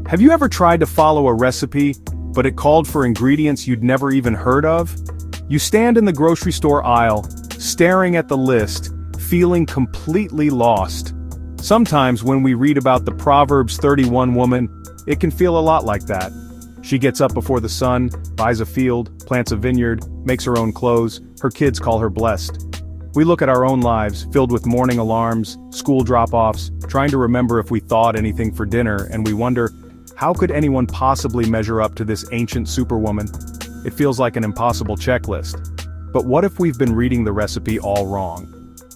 Have you ever tried to follow a recipe, but it called for ingredients you'd never even heard of? You stand in the grocery store aisle, staring at the list, feeling completely lost. Sometimes when we read about the Proverbs 31 woman, it can feel a lot like that. She gets up before the sun, buys a field, plants a vineyard, makes her own clothes, her kids call her blessed. We look at our own lives, filled with morning alarms, school drop-offs, trying to remember if we thawed anything for dinner, and we wonder, how could anyone possibly measure up to this ancient superwoman? It feels like an impossible checklist. But what if we've been reading the recipe all wrong?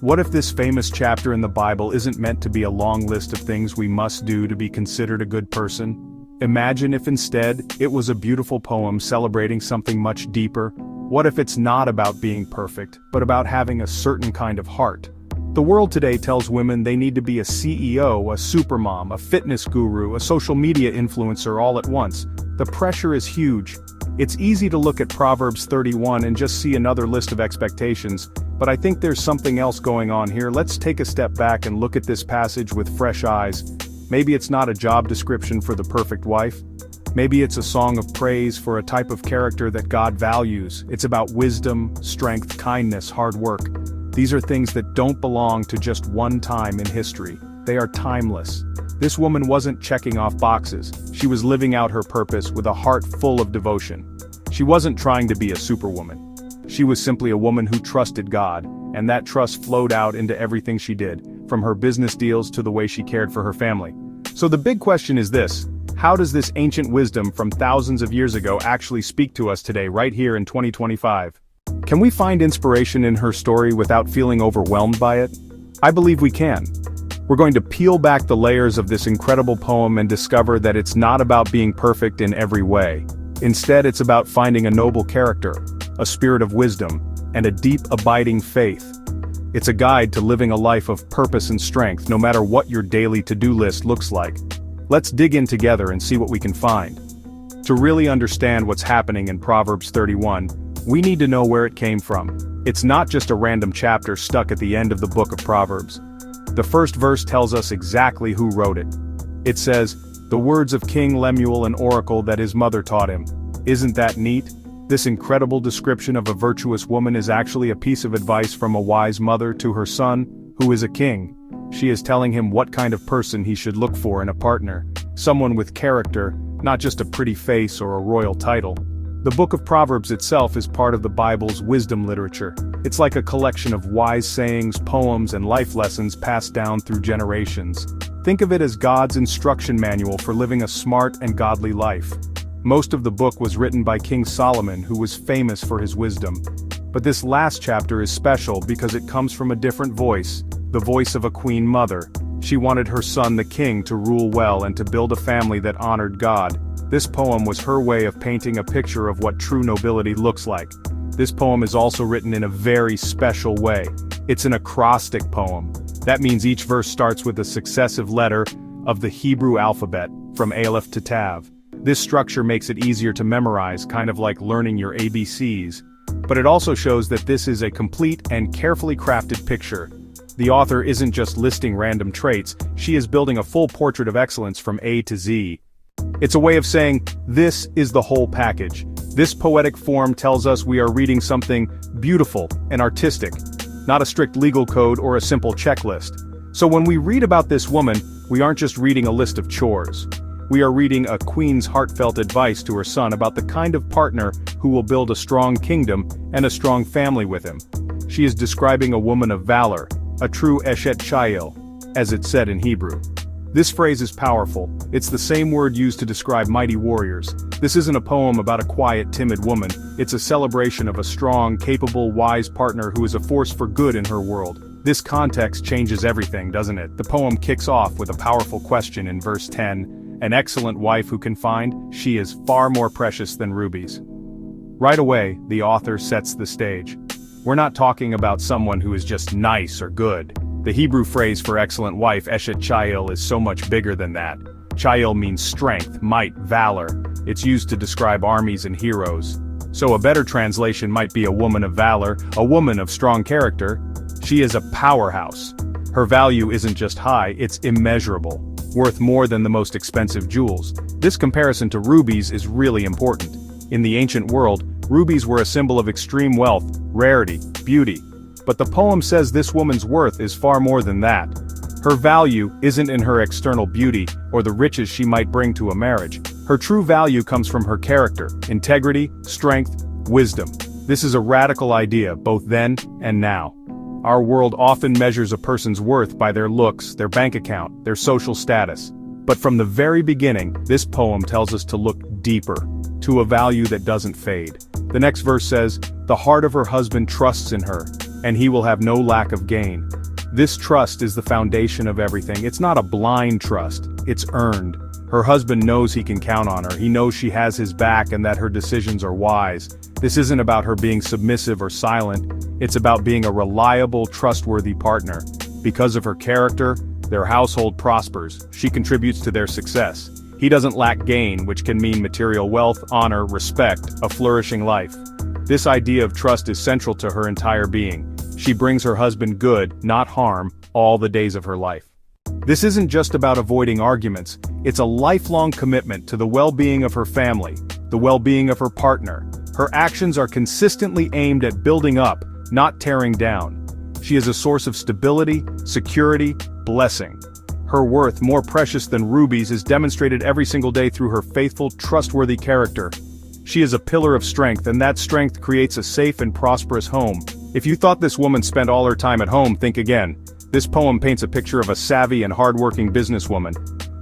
What if this famous chapter in the Bible isn't meant to be a long list of things we must do to be considered a good person? Imagine if instead, it was a beautiful poem celebrating something much deeper. What if it's not about being perfect, but about having a certain kind of heart? The world today tells women they need to be a CEO, a supermom, a fitness guru, a social media influencer all at once. The pressure is huge. It's easy to look at Proverbs 31 and just see another list of expectations, but I think there's something else going on here. Let's take a step back and look at this passage with fresh eyes. Maybe it's not a job description for the perfect wife. Maybe it's a song of praise for a type of character that God values. It's about wisdom, strength, kindness, hard work. These are things that don't belong to just one time in history. They are timeless. This woman wasn't checking off boxes. She was living out her purpose with a heart full of devotion. She wasn't trying to be a superwoman. She was simply a woman who trusted God, and that trust flowed out into everything she did, from her business deals to the way she cared for her family. So the big question is this: how does this ancient wisdom from thousands of years ago actually speak to us today, right here in 2025? Can we find inspiration in her story without feeling overwhelmed by it? I believe we can. We're going to peel back the layers of this incredible poem and discover that it's not about being perfect in every way. Instead, it's about finding a noble character, a spirit of wisdom, and a deep, abiding faith. It's a guide to living a life of purpose and strength, no matter what your daily to-do list looks like. Let's dig in together and see what we can find. To really understand what's happening in Proverbs 31, we need to know where it came from. It's not just a random chapter stuck at the end of the book of Proverbs. The first verse tells us exactly who wrote it. It says, "The words of King Lemuel, an oracle that his mother taught him." Isn't that neat? This incredible description of a virtuous woman is actually a piece of advice from a wise mother to her son, who is a king. She is telling him what kind of person he should look for in a partner. Someone with character, not just a pretty face or a royal title. The book of Proverbs itself is part of the Bible's wisdom literature. It's like a collection of wise sayings, poems, and life lessons passed down through generations. Think of it as God's instruction manual for living a smart and godly life. Most of the book was written by King Solomon, who was famous for his wisdom. But this last chapter is special because it comes from a different voice, the voice of a queen mother. She wanted her son, the king, to rule well and to build a family that honored God. This poem was her way of painting a picture of what true nobility looks like. This poem is also written in a very special way. It's an acrostic poem. That means each verse starts with a successive letter of the Hebrew alphabet, from Aleph to Tav. This structure makes it easier to memorize, kind of like learning your ABCs. But it also shows that this is a complete and carefully crafted picture. The author isn't just listing random traits, she is building a full portrait of excellence from A to Z. It's a way of saying, this is the whole package. This poetic form tells us we are reading something beautiful and artistic, not a strict legal code or a simple checklist. So when we read about this woman, we aren't just reading a list of chores. We are reading a queen's heartfelt advice to her son about the kind of partner who will build a strong kingdom and a strong family with him. She is describing a woman of valor, a true Eshet Chayil, as it's said in Hebrew. This phrase is powerful. It's the same word used to describe mighty warriors. This isn't a poem about a quiet, timid woman. It's a celebration of a strong, capable, wise partner who is a force for good in her world. This context changes everything, doesn't it? The poem kicks off with a powerful question in verse 10. An excellent wife who can find, she is far more precious than rubies. Right away, the author sets the stage. We're not talking about someone who is just nice or good. The Hebrew phrase for excellent wife, Eshet Chayil, is so much bigger than that. Chayil means strength, might, valor. It's used to describe armies and heroes. So a better translation might be a woman of valor, a woman of strong character. She is a powerhouse. Her value isn't just high, it's immeasurable. worth more than the most expensive jewels. This comparison to rubies is really important. In the ancient world, rubies were a symbol of extreme wealth, rarity, beauty. But the poem says this woman's worth is far more than that. Her value isn't in her external beauty or the riches she might bring to a marriage. Her true value comes from her character, integrity, strength, wisdom. This is a radical idea, both then and now. Our world often measures a person's worth by their looks, their bank account, their social status. But from the very beginning, this poem tells us to look deeper, to a value that doesn't fade. The next verse says, "The heart of her husband trusts in her, and he will have no lack of gain." This trust is the foundation of everything. It's not a blind trust, it's earned. Her husband knows he can count on her, he knows she has his back and that her decisions are wise. This isn't about her being submissive or silent, it's about being a reliable, trustworthy partner. Because of her character, their household prospers, she contributes to their success. He doesn't lack gain, which can mean material wealth, honor, respect, a flourishing life. This idea of trust is central to her entire being. She brings her husband good, not harm, all the days of her life. This isn't just about avoiding arguments, it's a lifelong commitment to the well-being of her family, the well-being of her partner. Her actions are consistently aimed at building up, not tearing down. She is a source of stability, security, blessing. Her worth, more precious than rubies, is demonstrated every single day through her faithful, trustworthy character. She is a pillar of strength, and that strength creates a safe and prosperous home. If you thought this woman spent all her time at home, think again. This poem paints a picture of a savvy and hardworking businesswoman.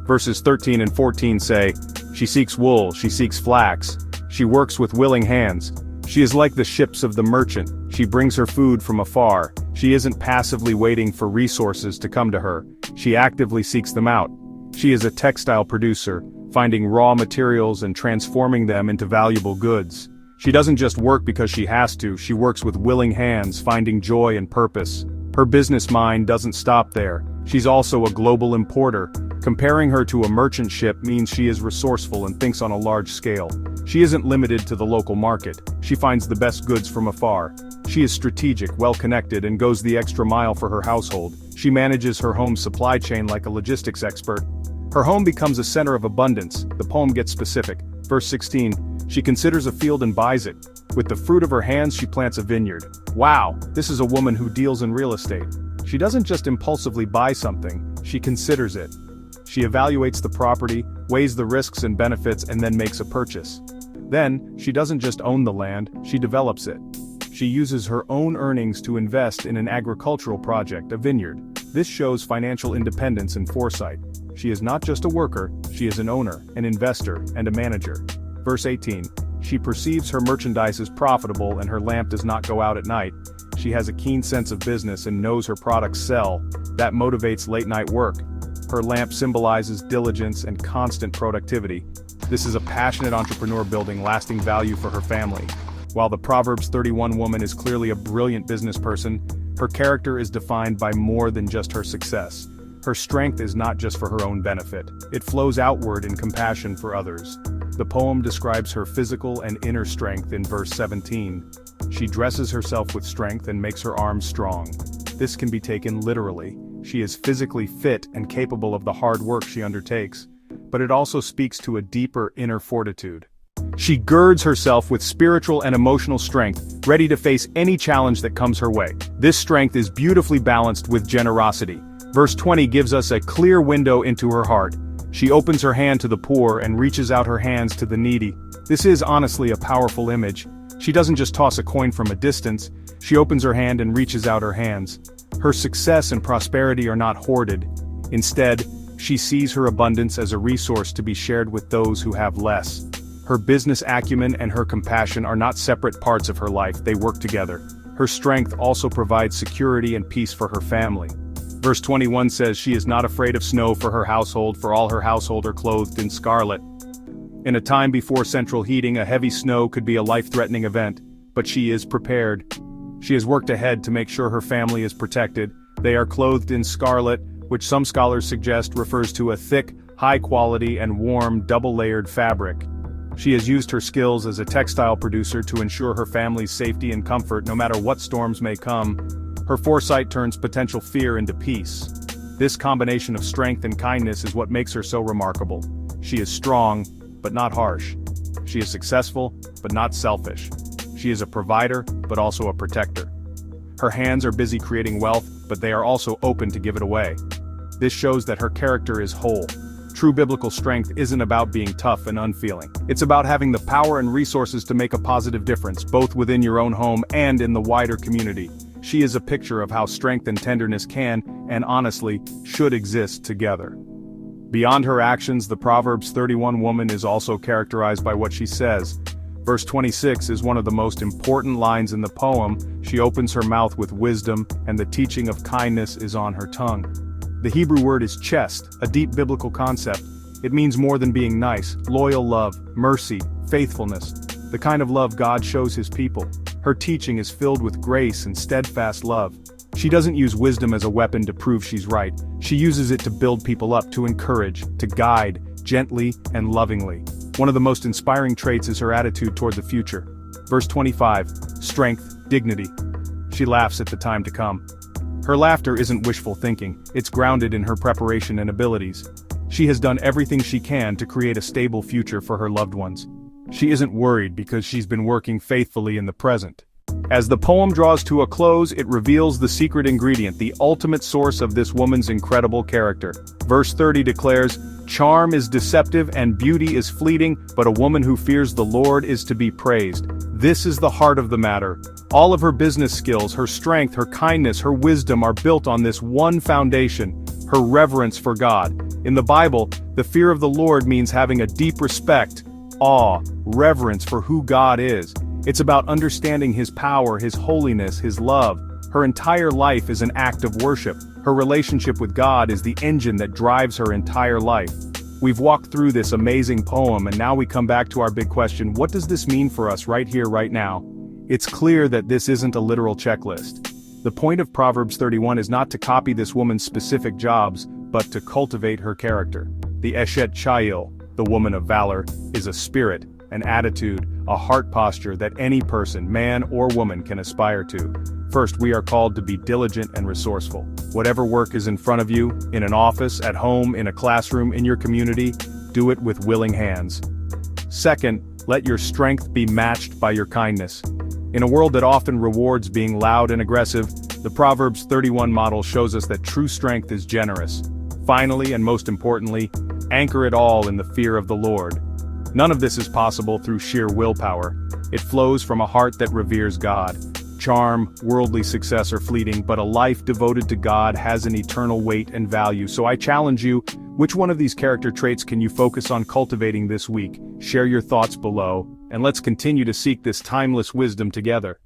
Verses 13 and 14 say, "She seeks wool, she seeks flax. She works with willing hands. She is like the ships of the merchant. She brings her food from afar. She isn't passively waiting for resources to come to her. She actively seeks them out. She is a textile producer, finding raw materials and transforming them into valuable goods. She doesn't just work because she has to, she works with willing hands, finding joy and purpose. Her business mind doesn't stop there. She's also a global importer. Comparing her to a merchant ship means she is resourceful and thinks on a large scale. She isn't limited to the local market. She finds the best goods from afar. She is strategic, well-connected, and goes the extra mile for her household. She manages her home's supply chain like a logistics expert. Her home becomes a center of abundance. The poem gets specific. Verse 16, "She considers a field and buys it. With the fruit of her hands she plants a vineyard." Wow, this is a woman who deals in real estate. She doesn't just impulsively buy something, she considers it. She evaluates the property, weighs the risks and benefits, and then makes a purchase. Then, she doesn't just own the land, she develops it. She uses her own earnings to invest in an agricultural project, a vineyard. This shows financial independence and foresight. She is not just a worker, she is an owner, an investor, and a manager. Verse 18, "She perceives her merchandise is profitable and her lamp does not go out at night. She has a keen sense of business and knows her products sell. That motivates late-night work. Her lamp symbolizes diligence and constant productivity. This is a passionate entrepreneur building lasting value for her family." While the Proverbs 31 woman is clearly a brilliant business person, her character is defined by more than just her success. Her strength is not just for her own benefit, it flows outward in compassion for others. The poem describes her physical and inner strength in verse 17. She dresses herself with strength and makes her arms strong. This can be taken literally. She is physically fit and capable of the hard work she undertakes. But it also speaks to a deeper inner fortitude. She girds herself with spiritual and emotional strength, ready to face any challenge that comes her way. This strength is beautifully balanced with generosity. Verse 20 gives us a clear window into her heart. She opens her hand to the poor and reaches out her hands to the needy. This is honestly a powerful image. She doesn't just toss a coin from a distance, she opens her hand and reaches out her hands. Her success and prosperity are not hoarded. Instead, she sees her abundance as a resource to be shared with those who have less. Her business acumen and her compassion are not separate parts of her life, they work together. Her strength also provides security and peace for her family. Verse 21 says she is not afraid of snow for her household, for all her household are clothed in scarlet. In a time before central heating, a heavy snow could be a life-threatening event, but she is prepared. She has worked ahead to make sure her family is protected. They are clothed in scarlet, which some scholars suggest refers to a thick, high-quality and warm double-layered fabric. She has used her skills as a textile producer to ensure her family's safety and comfort no matter what storms may come. Her foresight turns potential fear into peace. This combination of strength and kindness is what makes her so remarkable. She is strong, but not harsh. She is successful, but not selfish. She is a provider, but also a protector. Her hands are busy creating wealth, but they are also open to give it away. This shows that her character is whole. True biblical strength isn't about being tough and unfeeling. It's about having the power and resources to make a positive difference, both within your own home and in the wider community. She is a picture of how strength and tenderness can, and honestly, should exist together. Beyond her actions, the Proverbs 31 woman is also characterized by what she says. Verse 26 is one of the most important lines in the poem. She opens her mouth with wisdom, and the teaching of kindness is on her tongue. The Hebrew word is chest, a deep biblical concept. It means more than being nice, loyal love, mercy, faithfulness, the kind of love God shows his people. Her teaching is filled with grace and steadfast love. She doesn't use wisdom as a weapon to prove she's right. She uses it to build people up, to encourage, to guide, gently and lovingly. One of the most inspiring traits is her attitude toward the future. Verse 25, strength, dignity. She laughs at the time to come. Her laughter isn't wishful thinking, it's grounded in her preparation and abilities. She has done everything she can to create a stable future for her loved ones. She isn't worried because she's been working faithfully in the present. As the poem draws to a close, it reveals the secret ingredient, the ultimate source of this woman's incredible character. Verse 30 declares, "Charm is deceptive and beauty is fleeting, but a woman who fears the Lord is to be praised." This is the heart of the matter. All of her business skills, her strength, her kindness, her wisdom are built on this one foundation, her reverence for God. In the Bible, the fear of the Lord means having a deep respect, awe, reverence for who God is. It's about understanding his power, his holiness, his love. Her entire life is an act of worship. Her relationship with God is the engine that drives her entire life. We've walked through this amazing poem, and now we come back to our big question: what does this mean for us right here, right now? It's clear that this isn't a literal checklist. The point of Proverbs 31 is not to copy this woman's specific jobs, but to cultivate her character. The Eshet Chayil, the woman of valor, is a spirit, an attitude, a heart posture that any person, man or woman, can aspire to. First, we are called to be diligent and resourceful. Whatever work is in front of you, in an office, at home, in a classroom, in your community, do it with willing hands. Second, let your strength be matched by your kindness. In a world that often rewards being loud and aggressive, the Proverbs 31 model shows us that true strength is generous. Finally, and most importantly, anchor it all in the fear of the Lord. None of this is possible through sheer willpower. It flows from a heart that reveres God. Charm, worldly success are fleeting, but a life devoted to God has an eternal weight and value. So I challenge you, which one of these character traits can you focus on cultivating this week? Share your thoughts below, and let's continue to seek this timeless wisdom together.